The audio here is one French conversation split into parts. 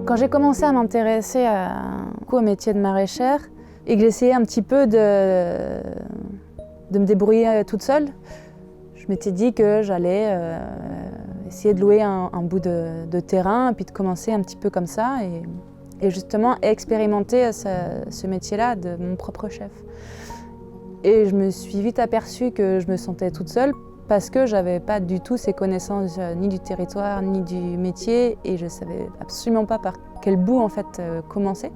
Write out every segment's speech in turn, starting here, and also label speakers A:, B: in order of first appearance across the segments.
A: Quand j'ai commencé à m'intéresser au métier de maraîchère et que j'essayais un petit peu de me débrouiller toute seule, je m'étais dit que j'allais essayer de louer un bout de terrain et puis de commencer un petit peu comme ça et justement expérimenter ce métier-là de mon propre chef. Et je me suis vite aperçue que je me sentais toute seule parce que je n'avais pas du tout ces connaissances ni du territoire ni du métier et je ne savais absolument pas par quel bout en fait commencer.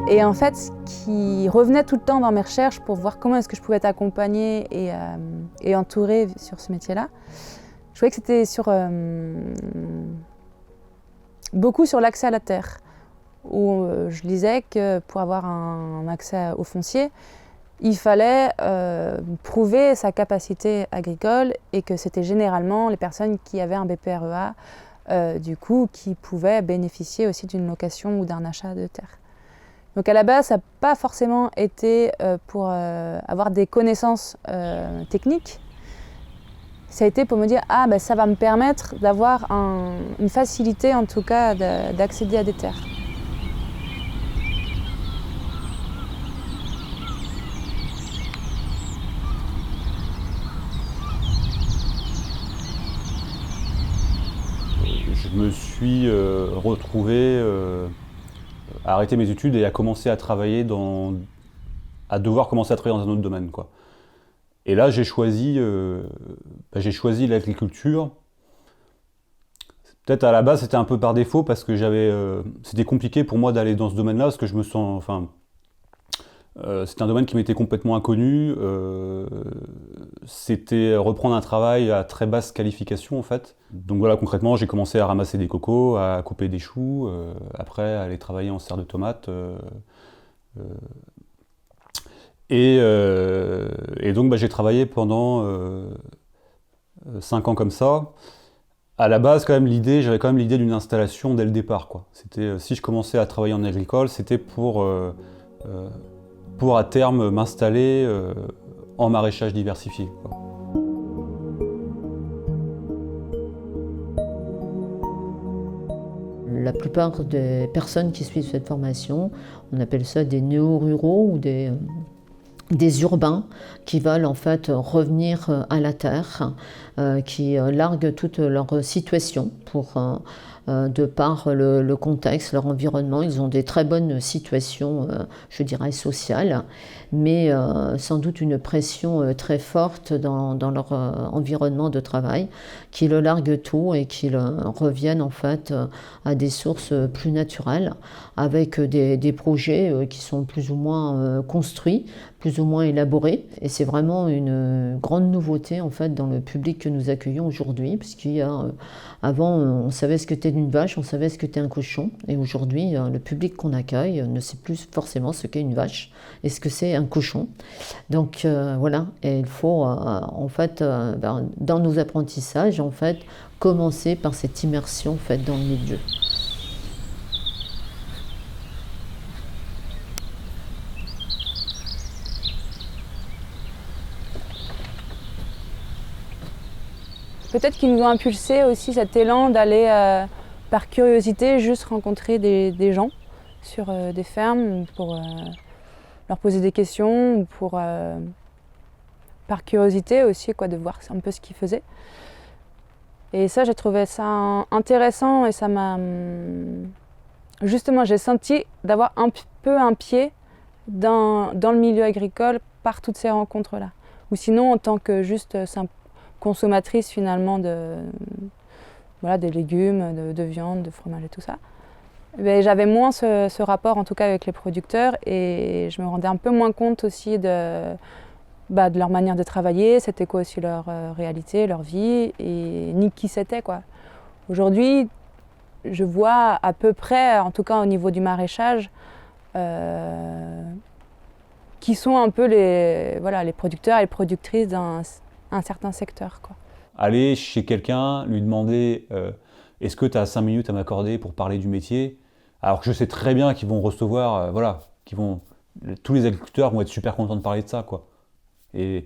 A: Et en fait, ce qui revenait tout le temps dans mes recherches pour voir comment est-ce que je pouvais être accompagnée et entourée sur ce métier-là, je voyais que c'était beaucoup sur l'accès à la terre, où je lisais que pour avoir un accès au foncier, il fallait prouver sa capacité agricole et que c'était généralement les personnes qui avaient un BPREA, du coup, qui pouvaient bénéficier aussi d'une location ou d'un achat de terre. Donc à la base, ça n'a pas forcément été pour avoir des connaissances techniques. Ça a été pour me dire « Ah, ben, ça va me permettre d'avoir une facilité, en tout cas, d'accéder à des terres ».
B: Je me suis retrouvé à arrêter mes études et à commencer à travailler à devoir commencer à travailler dans un autre domaine, quoi. Et là, j'ai choisi l'agriculture. Peut-être à la base, c'était un peu par défaut parce que c'était compliqué pour moi d'aller dans ce domaine-là parce que je me sens, c'était un domaine qui m'était complètement inconnu. C'était reprendre un travail à très basse qualification en fait. Donc voilà, concrètement, j'ai commencé à ramasser des cocos, à couper des choux, après à aller travailler en serre de tomates. Et donc j'ai travaillé pendant 5 ans comme ça. À la base, j'avais quand même l'idée d'une installation dès le départ, quoi. C'était, si je commençais à travailler en agricole, c'était pour à terme m'installer en maraîchage diversifié, quoi.
C: La plupart des personnes qui suivent cette formation, on appelle ça des néo-ruraux ou des urbains qui veulent en fait revenir à la terre, qui larguent toute leur situation de par le contexte, leur environnement. Ils ont des très bonnes situations, je dirais, sociales, mais sans doute une pression très forte dans leur environnement de travail, qui le larguent tout et qui reviennent en fait à des sources plus naturelles, avec des projets qui sont plus ou moins construits, plus ou moins élaborés. Et c'est vraiment une grande nouveauté en fait dans le public que nous accueillons aujourd'hui, puisqu'il y a avant on savait ce que était une vache, on savait ce que était un cochon, et aujourd'hui le public qu'on accueille ne sait plus forcément ce qu'est une vache et ce que c'est un cochon. Donc voilà, et il faut en fait dans nos apprentissages en fait commencer par cette immersion en fait dans le milieu.
A: Peut-être qu'ils nous ont impulsé aussi cet élan d'aller, par curiosité, juste rencontrer des gens sur des fermes pour leur poser des questions ou par curiosité aussi, quoi, de voir un peu ce qu'ils faisaient. Et ça, j'ai trouvé ça intéressant et ça m'a... Justement, j'ai senti d'avoir un peu un pied dans le milieu agricole par toutes ces rencontres-là. Ou sinon, en tant que juste simple consommatrice finalement des légumes, de viande, de fromage et tout ça. Mais j'avais moins ce rapport en tout cas avec les producteurs et je me rendais un peu moins compte aussi de leur manière de travailler, c'était quoi aussi leur réalité, leur vie et ni qui c'était, quoi. Aujourd'hui, je vois à peu près, en tout cas au niveau du maraîchage, qui sont un peu les producteurs et les productrices un certain secteur, quoi.
B: Aller chez quelqu'un, lui demander est-ce que tu as 5 minutes à m'accorder pour parler du métier, alors que je sais très bien qu'ils vont recevoir, tous les agriculteurs vont être super contents de parler de ça, quoi. Et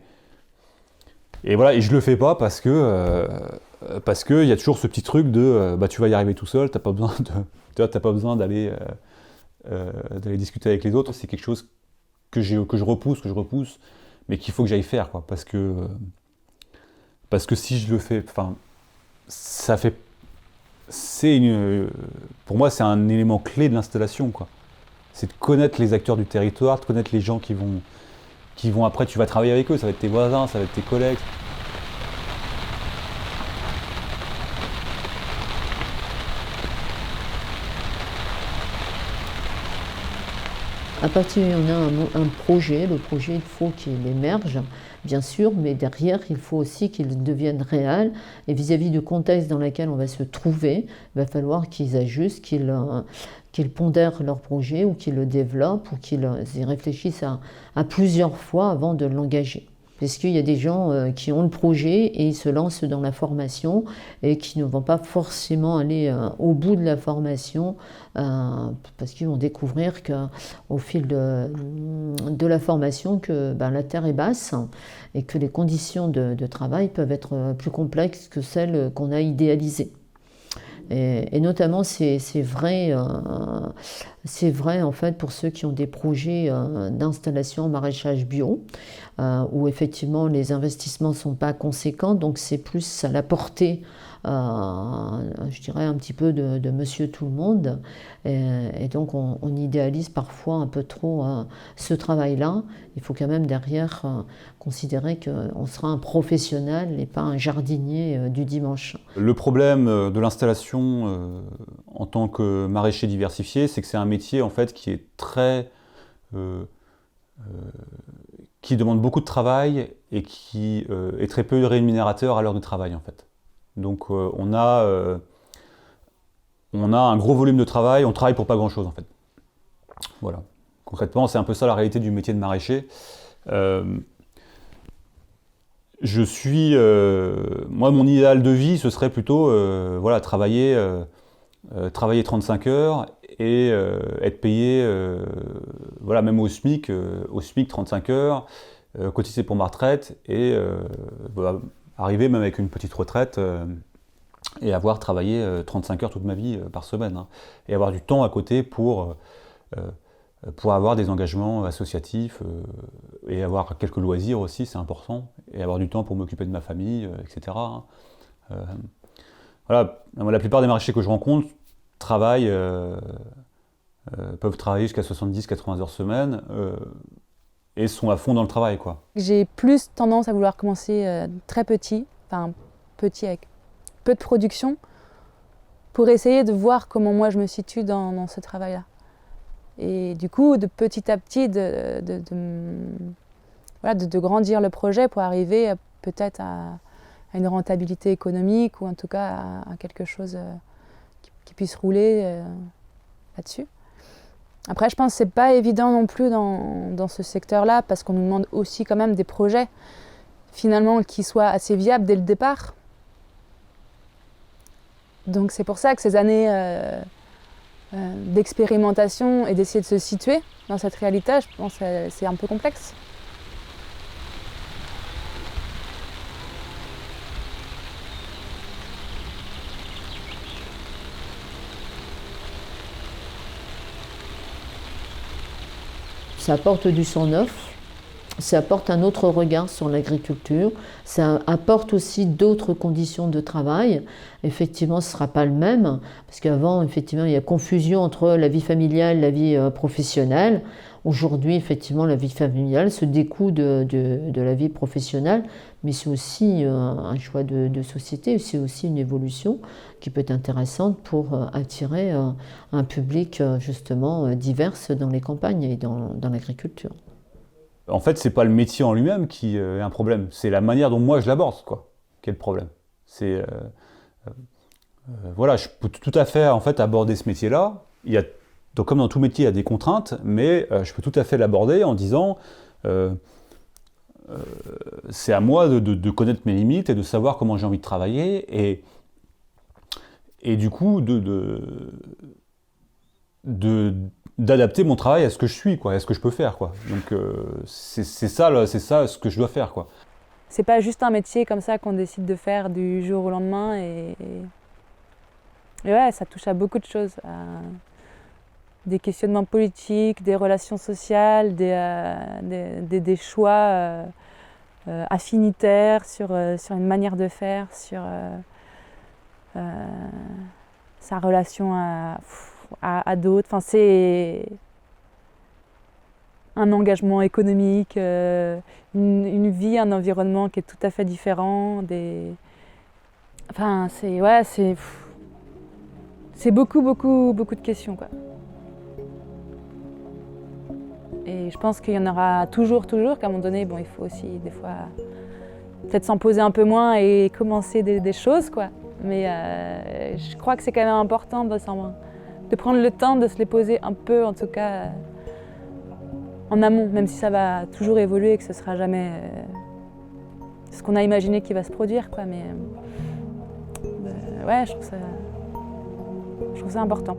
B: Et voilà, et je le fais pas parce que y a toujours ce petit truc de tu vas y arriver tout seul, t'as pas besoin d'aller discuter avec les autres. C'est quelque chose que je repousse, mais qu'il faut que j'aille faire, quoi, parce que si je le fais, enfin, pour moi, c'est un élément clé de l'installation, quoi. C'est de connaître les acteurs du territoire, de connaître les gens qui vont après, tu vas travailler avec eux, ça va être tes voisins, ça va être tes collègues.
C: À partir où on a un projet, le projet, il faut qu'il émerge, bien sûr, mais derrière, il faut aussi qu'il devienne réel. Et vis-à-vis du contexte dans lequel on va se trouver, il va falloir qu'ils ajustent, qu'ils pondèrent leur projet ou qu'ils le développent ou qu'ils y réfléchissent à plusieurs fois avant de l'engager. Parce qu'il y a des gens qui ont le projet et ils se lancent dans la formation et qui ne vont pas forcément aller au bout de la formation parce qu'ils vont découvrir qu'au fil de la formation que la terre est basse et que les conditions de travail peuvent être plus complexes que celles qu'on a idéalisées. Et notamment, c'est vrai en fait pour ceux qui ont des projets d'installation en maraîchage bio, où effectivement les investissements ne sont pas conséquents, donc c'est plus à la portée, je dirais un petit peu de monsieur tout le monde, et donc on idéalise parfois un peu trop ce travail-là. Il faut quand même derrière considérer qu'on sera un professionnel et pas un jardinier du dimanche.
B: Le problème de l'installation en tant que maraîcher diversifié, c'est que c'est un métier en fait qui est qui demande beaucoup de travail et qui est très peu rémunérateur à l'heure de travail en fait. Donc on a un gros volume de travail, on travaille pour pas grand chose en fait. Voilà. Concrètement, c'est un peu ça la réalité du métier de maraîcher. Moi, mon idéal de vie, ce serait plutôt travailler 35 heures et être payé même au SMIC 35 heures, cotiser pour ma retraite et arriver même avec une petite retraite et avoir travaillé 35 heures toute ma vie par semaine, hein, et avoir du temps à côté pour avoir des engagements associatifs et avoir quelques loisirs aussi, c'est important, et avoir du temps pour m'occuper de ma famille, etc. Voilà, la plupart des maraîchers que je rencontre peuvent travailler jusqu'à 70-80 heures semaine et sont à fond dans le travail, quoi.
A: J'ai plus tendance à vouloir commencer très petit, enfin petit avec peu de production, pour essayer de voir comment moi je me situe dans ce travail-là. Et du coup, de petit à petit, de grandir le projet pour arriver peut-être à une rentabilité économique ou en tout cas à quelque chose qui puisse rouler là-dessus. Après, je pense que c'est pas évident non plus dans ce secteur-là parce qu'on nous demande aussi quand même des projets finalement qui soient assez viables dès le départ. Donc c'est pour ça que ces années d'expérimentation et d'essayer de se situer dans cette réalité, je pense que c'est un peu complexe.
C: Ça apporte du sang neuf, ça apporte un autre regard sur l'agriculture, ça apporte aussi d'autres conditions de travail. Effectivement, ce ne sera pas le même, parce qu'avant, effectivement, il y a confusion entre la vie familiale et la vie professionnelle. Aujourd'hui, effectivement, la vie familiale se découle de la vie professionnelle, mais c'est aussi un choix de société, c'est aussi une évolution qui peut être intéressante pour attirer un public justement divers dans les campagnes et dans l'agriculture.
B: En fait, c'est pas le métier en lui-même qui est un problème, c'est la manière dont moi je l'aborde, quoi, qui est le problème. C'est je peux tout à fait en fait aborder ce métier-là. Donc, comme dans tout métier, il y a des contraintes, mais je peux tout à fait l'aborder en disant c'est à moi de connaître mes limites et de savoir comment j'ai envie de travailler et du coup d'adapter mon travail à ce que je suis, quoi, à ce que je peux faire, quoi. Donc c'est ça ce que je dois faire, quoi.
A: c'est pas juste un métier comme ça qu'on décide de faire du jour au lendemain. Et ouais, ça touche à beaucoup de choses. Des questionnements politiques, des relations sociales, des choix affinitaires sur une manière de faire, sur sa relation à d'autres. Enfin, c'est un engagement économique, une vie, un environnement qui est tout à fait différent. Enfin, c'est beaucoup de questions, quoi. Et je pense qu'il y en aura toujours, qu'à un moment donné, bon, il faut aussi des fois peut-être s'en poser un peu moins et commencer des choses, quoi. Mais je crois que c'est quand même important de prendre le temps de se les poser un peu, en tout cas, en amont, même si ça va toujours évoluer et que ce sera jamais ce qu'on a imaginé qui va se produire, quoi. Mais ouais, je trouve ça important.